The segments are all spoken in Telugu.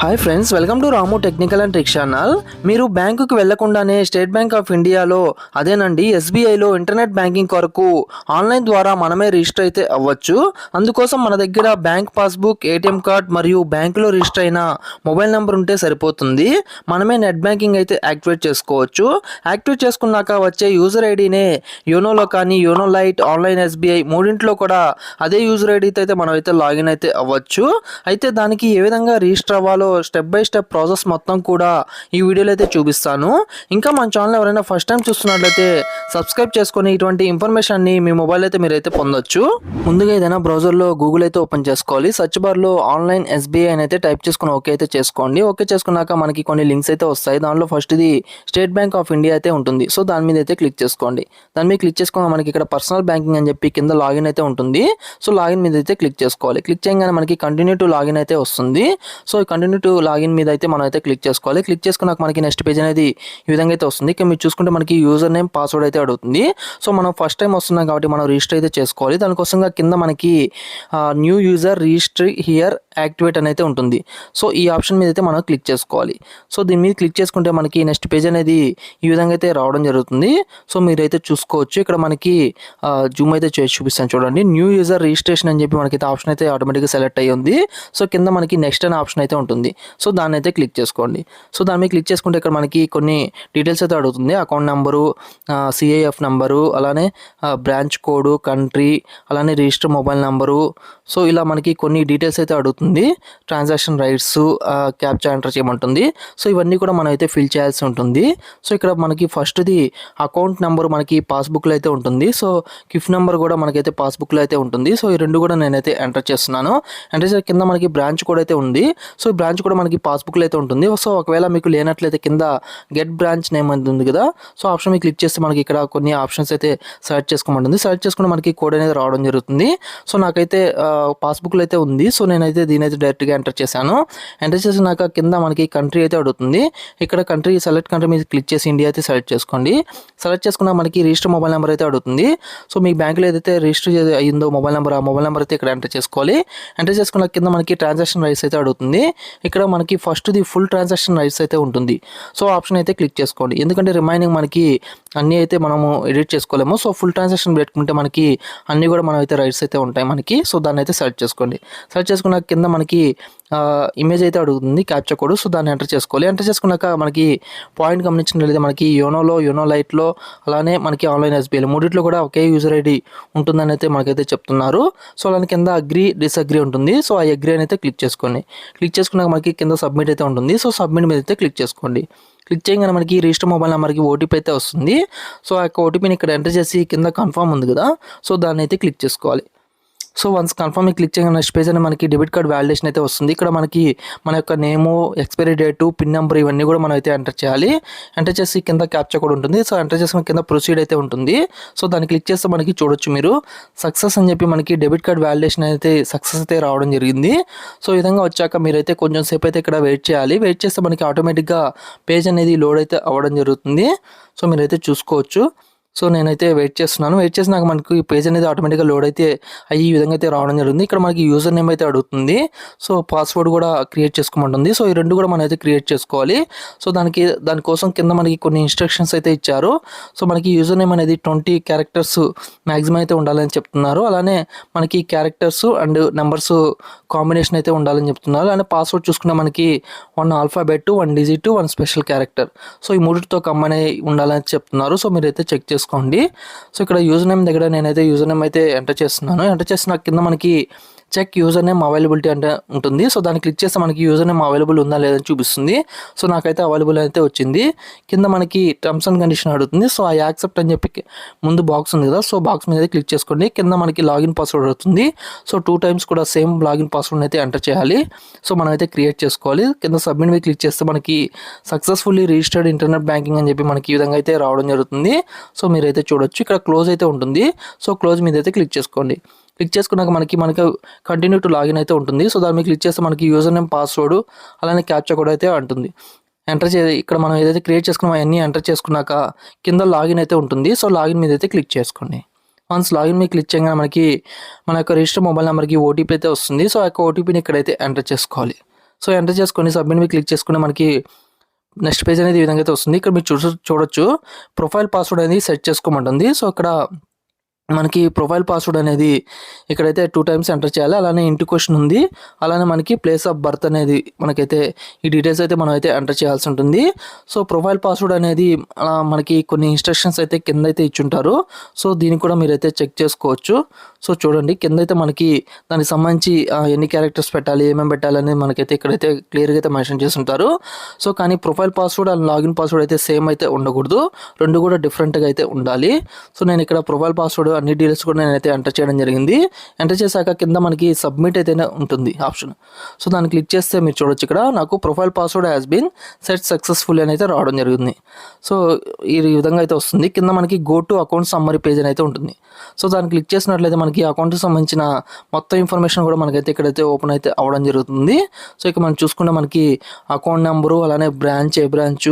Hi friends, welcome to Ramu technical and trick channel. మీరు బ్యాంకుకి వెళ్లకుండానే స్టేట్ బ్యాంక్ ఆఫ్ ఇండియాలో అదేనండి ఎస్బీఐలో ఇంటర్నెట్ బ్యాంకింగ్ కొరకు ఆన్లైన్ ద్వారా మనమే రిజిస్టర్ అయితే అవ్వచ్చు. అందుకోసం మన దగ్గర బ్యాంక్ పాస్బుక్, ఏటీఎం కార్డ్ మరియు బ్యాంకులో రిజిస్టర్ అయిన మొబైల్ నెంబర్ ఉంటే సరిపోతుంది. మనమే నెట్ బ్యాంకింగ్ అయితే యాక్టివేట్ చేసుకోవచ్చు. యాక్టివేట్ చేసుకున్నాక వచ్చే యూజర్ ఐడినే యోనోలో కానీ, యోనో లైట్, ఆన్లైన్ ఎస్బీఐ మూడింట్లో కూడా అదే యూజర్ ఐడితో అయితే మనం అయితే లాగిన్ అయితే అవ్వచ్చు. అయితే దానికి ఏ విధంగా రిజిస్టర్ అవ్వాలో స్టెప్ బై స్టెప్ ప్రాసెస్ మొత్తం కూడా ఈ వీడియోలో అయితే చూపిస్తాను. ఇంకా మన ఛానల్ ఎవరైనా ఫస్ట్ టైం చూస్తున్నట్లయితే సబ్స్క్రైబ్ చేసుకొని ఇటువంటి ఇన్ఫర్మేషన్ని మీ మొబైల్ అయితే మీరైతే పొందొచ్చు. ముందుగా ఏదైనా బ్రౌజర్లో గూగుల్ అయితే ఓపెన్ చేసుకోవాలి. సెర్చ్ బార్లో ఆన్లైన్ ఎస్బీఐ అని అయితే టైప్ చేసుకుని ఓకే అయితే చేసుకోండి. ఓకే చేసుకున్నాక మనకి కొన్ని లింక్స్ అయితే వస్తాయి. దానిలో ఫస్ట్ ఇది స్టేట్ బ్యాంక్ ఆఫ్ ఇండియా అయితే ఉంటుంది. సో దాని మీద అయితే క్లిక్ చేసుకోండి. దాని మీద క్లిక్ చేసుకోగా మనకి ఇక్కడ పర్సనల్ బ్యాంకింగ్ అని చెప్పి కింద లాగిన్ అయితే ఉంటుంది. సో లాగిన్ మీద అయితే క్లిక్ చేసుకోవాలి. క్లిక్ చేయగానే మనకి కంటిన్యూ టు లాగిన్ అయితే వస్తుంది. సో కంటిన్యూ టు లాగిన్ మీద అయితే మనం అయితే క్లిక్ చేసుకోవాలి. క్లిక్ చేసుకున్నాక మనకి నెక్స్ట్ పేజ్ అనేది ఈ విధంగా అయితే వస్తుంది. ఇక్కడ మీరు చూసుకుంటే మనకి యూజర్ నేమ్, పాస్వర్డ్ అయితే అడుగుతుంది. సో మనం ఫస్ట్ టైం వస్తున్నాం కాబట్టి మనం రిజిస్టర్ అయితే చేసుకోవాలి. దానికోసంగా కింద మనకి new user register here activate అని అయితే ఉంటుంది. సో ఈ ఆప్షన్ మీద అయితే మనం క్లిక్ చేసుకోవాలి. సో దీని మీద క్లిక్ చేసుకుంటే మనకి నెక్స్ట్ పేజ్ అనేది ఈ విధంగా అయితే రావడం జరుగుతుంది. సో మీరైతే చూసుకోవచ్చు. ఇక్కడ మనకి జూమ్ అయితే చేసి చూపిస్తాను చూడండి. న్యూ యూజర్ రిజిస్ట్రేషన్ అని చెప్పి మనకైతే ఆప్షన్ అయితే ఆటోమేటిక్గా సెలెక్ట్ అయ్యి ఉంది. సో కింద మనకి నెక్స్ట్ అనే ఆప్షన్ అయితే ఉంటుంది. సో దాన్ని అయితే క్లిక్ చేసుకోండి. సో దాని మీద క్లిక్ చేసుకుంటే ఇక్కడ మనకి కొన్ని డీటెయిల్స్ అయితే అడుగుతుంది. అకౌంట్ నెంబరు, సిఐఎఫ్ నెంబరు, అలానే బ్రాంచ్ కోడ్, కంట్రీ, అలానే రిజిస్టర్ మొబైల్ నెంబరు. సో ఇలా మనకి కొన్ని డీటెయిల్స్ అయితే అడుగుతుంది. ట్రాన్సాక్షన్ రైట్స్, క్యాప్చా ఎంటర్ చేయమంటుంది. సో ఇవన్నీ కూడా మనం అయితే ఫిల్ చేయాల్సి ఉంటుంది. సో ఇక్కడ మనకి ఫస్ట్ది అకౌంట్ నెంబర్ మనకి పాస్బుక్లో అయితే ఉంటుంది. సో కిఫ్ నెంబర్ కూడా మనకైతే పాస్బుక్లో అయితే ఉంటుంది. సో ఈ రెండు కూడా నేనైతే ఎంటర్ చేస్తున్నాను. ఎంటర్ చేసిన కింద మనకి బ్రాంచ్ కూడా అయితే ఉంది. సో ఈ బ్రాంచ్ కూడా మనకి పాస్బుక్లో అయితే ఉంటుంది. సో ఒకవేళ మీకు లేనట్లయితే కింద గెట్ బ్రాంచ్ నేమ్ అనేది ఉంది కదా. సో ఆప్షన్ మీద క్లిక్ చేస్తే మనకి ఇక్కడ కొన్ని ఆప్షన్స్ అయితే సెలెక్ట్ చేసుకోమంటుంది. సెలెక్ట్ చేసుకుంటే మనకి కోడ్ అనేది రావడం జరుగుతుంది. సో నాకైతే పాస్బుక్లో అయితే ఉంది. సో నేనైతే దీని అయితే డైరెక్ట్గా ఎంటర్ చేశాను. ఎంటర్ చేసినాక కింద మనకి కంట్రీ అయితే అడుగుతుంది. ఇక్కడ కంట్రీ సెలెక్ట్ కంట్రీ మీద క్లిక్ చేసి ఇండియా అయితే సెలెక్ట్ చేసుకోండి. సెలెక్ట్ చేసుకున్న మనకి రిజిస్టర్ మొబైల్ నెంబర్ అయితే అడుగుతుంది. సో మీ బ్యాంకులో ఏదైతే రిజిస్టర్ అయ్యిందో మొబైల్ నెంబర్, ఆ మొబైల్ నెంబర్ అయితే ఇక్కడ ఎంటర్ చేసుకోవాలి. ఎంటర్ చేసుకున్న కింద మనకి ట్రాన్సాక్షన్ రైట్స్ అయితే అడుగుతుంది. ఇక్కడ మనకి ఫస్ట్ది ఫుల్ ట్రాన్సాక్షన్ రైట్స్ అయితే ఉంటుంది. సో ఆప్షన్ అయితే క్లిక్ చేసుకోండి. ఎందుకంటే రిమైనింగ్ మనకి అన్నీ అయితే మనము ఎడిట్ చేసుకోలేము. సో ఫుల్ ట్రాన్సాక్షన్ పెట్టుకుంటే మనకి అన్నీ కూడా మనం అయితే రైట్స్ అయితే ఉంటాయి మనకి. సో దాన్ని అయితే సెలెక్ట్ చేసుకోండి. సెలెక్ట్ చేసుకున్న కింద మనకి ఇమేజ్ అయితే అడుగుతుంది, క్యాప్చా కోడ్. సో దాన్ని ఎంటర్ చేసుకోవాలి. ఎంటర్ చేసుకున్నాక మనకి పాయింట్ గమనించినట్లయితే మనకి యోనోలో, యోనో లైట్లో, అలానే మనకి ఆన్లైన్ ఎస్బీఐలో మూడిట్లో కూడా ఒకే యూజర్ ఐడి ఉంటుందని అయితే మనకైతే చెప్తున్నారు. సో దాని కింద అగ్రీ, డిసగ్రీ ఉంటుంది. సో ఆ అగ్రీ అని అయితే క్లిక్ చేసుకోండి. క్లిక్ చేసుకున్నాక మనకి కింద సబ్మిట్ అయితే ఉంటుంది. సో సబ్మిట్ మీద అయితే క్లిక్ చేసుకోండి. క్లిక్ చేయగానే మనకి రిజిస్టర్ మొబైల్ నెంబర్కి ఓటీపీ అయితే వస్తుంది. సో ఆ యొక్క ఓటీపీని ఇక్కడ ఎంటర్ చేసి కింద కన్ఫర్మ్ ఉంది కదా. సో దాన్ని అయితే క్లిక్ చేసుకోవాలి. సో వన్స్ కన్ఫర్మ్ క్లిక్ చేయగానే నెక్స్ట్ పేజ్ అని మనకి డెబిట్ కార్డ్ వ్యాలిడేషన్ అయితే వస్తుంది. ఇక్కడ మనకి మన యొక్క నేము, ఎక్స్పైరీ డేటు, పిన్ నెంబర్ ఇవన్నీ కూడా మనం అయితే ఎంటర్ చేయాలి. ఎంటర్ చేసి కింద క్యాప్చా కూడా ఉంటుంది. సో ఎంటర్ చేసిన కింద ప్రొసీడ్ అయితే ఉంటుంది. సో దాన్ని క్లిక్ చేస్తే మనకి చూడొచ్చు మీరు సక్సెస్ అని చెప్పి మనకి డెబిట్ కార్డ్ వ్యాలిడేషన్ అయితే సక్సెస్ అయితే రావడం జరిగింది. సో ఈ విధంగా వచ్చాక మీరైతే కొంచెం సేపు అయితే ఇక్కడ వెయిట్ చేయాలి. వెయిట్ చేస్తే మనకి ఆటోమేటిక్గా పేజ్ అనేది లోడ్ అయితే అవ్వడం జరుగుతుంది. సో మీరైతే చూసుకోవచ్చు. సో నేనైతే వెయిట్ చేస్తున్నాను. వెయిట్ చేసినాక మనకి ఈ పేజ్ అనేది ఆటోమేటిక్గా లోడ్ అయితే అయ్యి ఈ విధంగా అయితే రావడం జరుగుతుంది. ఇక్కడ మనకి యూజర్ నేమ్ అయితే అడుగుతుంది. సో పాస్వర్డ్ కూడా క్రియేట్ చేసుకోమంటుంది. సో ఈ రెండు కూడా మనం అయితే క్రియేట్ చేసుకోవాలి. సో దానికోసం కింద మనకి కొన్ని ఇన్స్ట్రక్షన్స్ అయితే ఇచ్చారు. సో మనకి యూజర్ నేమ్ అనేది 20 క్యారెక్టర్స్ మ్యాక్సిమం అయితే ఉండాలని చెప్తున్నారు. అలానే మనకి క్యారెక్టర్స్ అండ్ నెంబర్స్ కాంబినేషన్ అయితే ఉండాలని చెప్తున్నారు. అలానే పాస్వర్డ్ చూసుకుంటే మనకి 1 alphabet, 1 digit, 1 special character. So ఈ మూడితో కంబైన్ అయి ఉండాలని చెప్తున్నారు. సో మీరైతే చెక్ చేసుకోండి. సో ఇక్కడ యూజర్ నేమ్ దగ్గర నేనైతే యూజర్ నేమ్ అయితే ఎంటర్ చేస్తున్నాను. ఎంటర్ చేసిన కింద మనకి చెక్ యూజర్ నేమ్ అవైలబిలిటీ అంటే ఉంటుంది. సో దాన్ని క్లిక్ చేస్తే మనకి యూజర్ నేమ్ అవైలబుల్ ఉందా లేదని చూపిస్తుంది. సో నాకైతే అవైలబుల్ అయితే వచ్చింది. కింద మనకి టర్మ్స్ అండ్ కండిషన్ అడుగుతుంది. సో ఆ యాక్సెప్ట్ అని చెప్పి ముందు బాక్స్ ఉంది కదా. సో బాక్స్ మీద క్లిక్ చేసుకోండి. కింద మనకి లాగిన్ పాస్వర్డ్ అవుతుంది. సో 2 times కూడా సేమ్ లాగిన్ పాస్వర్డ్ అయితే ఎంటర్ చేయాలి. సో మనం అయితే క్రియేట్ చేసుకోవాలి. కింద సబ్మిట్ మీద క్లిక్ చేస్తే మనకి సక్సెస్ఫుల్లీ రిజిస్టర్డ్ ఇంటర్నెట్ బ్యాంకింగ్ అని చెప్పి మనకి ఈ విధంగా అయితే రావడం జరుగుతుంది. సో మీరైతే చూడొచ్చు. ఇక్కడ క్లోజ్ అయితే ఉంటుంది. సో క్లోజ్ మీద అయితే క్లిక్ చేసుకోండి. క్లిక్ చేసుకున్నాక మనకి కంటిన్యూ టు లాగిన్ అయితే ఉంటుంది. సో దాని మీద క్లిక్ చేస్తే మనకి యూజర్ నేమ్, పాస్వర్డ్, అలానే క్యాప్చా కోడ్ అయితే అంటుంది. ఎంటర్ ఇక్కడ మనం ఏదైతే క్రియేట్ చేసుకున్నామో అవన్నీ ఎంటర్ చేసుకున్నాక కింద లాగిన్ అయితే ఉంటుంది. సో లాగిన్ మీద అయితే క్లిక్ చేసుకోండి. వన్స్ లాగిన్ మీద క్లిక్ చేయగానే మనకి మన యొక్క రిజిస్టర్ మొబైల్ నెంబర్కి ఓటీపీ అయితే వస్తుంది. సో ఆ యొక్క ఓటీపీని ఇక్కడైతే ఎంటర్ చేసుకోవాలి. సో ఎంటర్ చేసుకొని సబ్మిట్ మీద క్లిక్ చేసుకుని మనకి నెక్స్ట్ పేజ్ అనేది ఈ విధంగా అయితే వస్తుంది. ఇక్కడ మీరు చూడొచ్చు ప్రొఫైల్ పాస్వర్డ్ అనేది సెట్ చేసుకోమంటుంది. సో ఇక్కడ మనకి ప్రొఫైల్ పాస్వర్డ్ అనేది ఇక్కడైతే 2 టైమ్స్ ఎంటర్ చేయాలి. అలానే ఇంటి క్వశ్చన్ ఉంది. అలానే మనకి ప్లేస్ ఆఫ్ బర్త్ అనేది మనకైతే ఈ డీటెయిల్స్ అయితే మనం అయితే ఎంటర్ చేయాల్సి ఉంటుంది. సో ప్రొఫైల్ పాస్వర్డ్ అనేది మనకి కొన్ని ఇన్స్ట్రక్షన్స్ అయితే కింద అయితే ఇచ్చుంటారు. సో దీన్ని కూడా మీరైతే చెక్ చేసుకోవచ్చు. సో చూడండి కింద అయితే మనకి దానికి సంబంధించి ఎన్ని క్యారెక్టర్స్ పెట్టాలి, ఏమేమి పెట్టాలి అనేది మనకైతే ఇక్కడైతే క్లియర్గా అయితే మెన్షన్ చేసి ఉంటారు. సో కానీ profile password and login password అయితే సేమ్ అయితే ఉండకూడదు. రెండు కూడా డిఫరెంట్గా అయితే ఉండాలి. సో నేను ఇక్కడ ప్రొఫైల్ పాస్వర్డ్ అన్ని డీటెయిల్స్ కూడా నేనైతే ఎంటర్ చేయడం జరిగింది. ఎంటర్ చేశాక కింద మనకి సబ్మిట్ అయితేనే ఉంటుంది ఆప్షన్. సో దాన్ని క్లిక్ చేస్తే మీరు చూడొచ్చు ఇక్కడ నాకు profile password has been set successful అని అయితే రావడం జరిగింది. సో ఈ విధంగా అయితే వస్తుంది. కింద మనకి go to account summary page అని అయితే ఉంటుంది. సో దాన్ని క్లిక్ చేసినట్లయితే మనకి అకౌంట్కి సంబంధించిన మొత్తం ఇన్ఫర్మేషన్ కూడా మనకైతే ఇక్కడైతే ఓపెన్ అయితే అవ్వడం జరుగుతుంది. సో ఇక మనం చూసుకుంటే మనకి అకౌంట్ నెంబరు, అలానే బ్రాంచ్, ఏ బ్రాంచ్,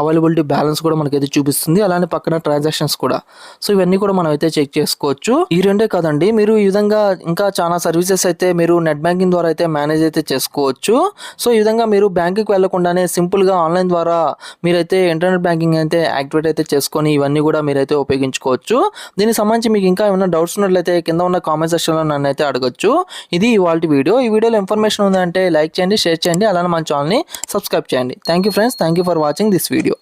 అవైలబిలిటీ బ్యాలెన్స్ కూడా మనకైతే చూపిస్తుంది. అలానే పక్కన ట్రాన్సాక్షన్స్ కూడా. సో ఇవన్నీ కూడా మనం అయితే చెక్ చేసుకోవచ్చు. ఈ రెండే కాదండి, మీరు ఈ విధంగా ఇంకా చాలా సర్వీసెస్ అయితే మీరు నెట్ బ్యాంకింగ్ ద్వారా అయితే మేనేజ్ అయితే చేసుకోవచ్చు. సో ఈ విధంగా మీరు బ్యాంకుకి వెళ్లకుండానే సింపుల్గా ఆన్లైన్ ద్వారా మీరైతే ఇంటర్నెట్ బ్యాంకింగ్ అయితే యాక్టివేట్ అయితే చేసుకొని ఇవన్నీ కూడా మీరైతే ఉపయోగించుకోవచ్చు. దీనికి సంబంధించి మీకు ఇంకా ఏమైనా డౌట్స్ ఉన్నట్లయితే కింద ఉన్న కామెంట్ సెక్షన్లో నన్ను అయితే అడగొచ్చు. ఇది ఇవాళ వీడియో. ఈ వీడియోలో ఇన్ఫర్మేషన్ ఉందంటే లైక్ చేయండి, షేర్ చేయండి, అలానే మన ఛానల్ని సబ్స్క్రైబ్ చేయండి. Thank you friends, thank you for watching this video.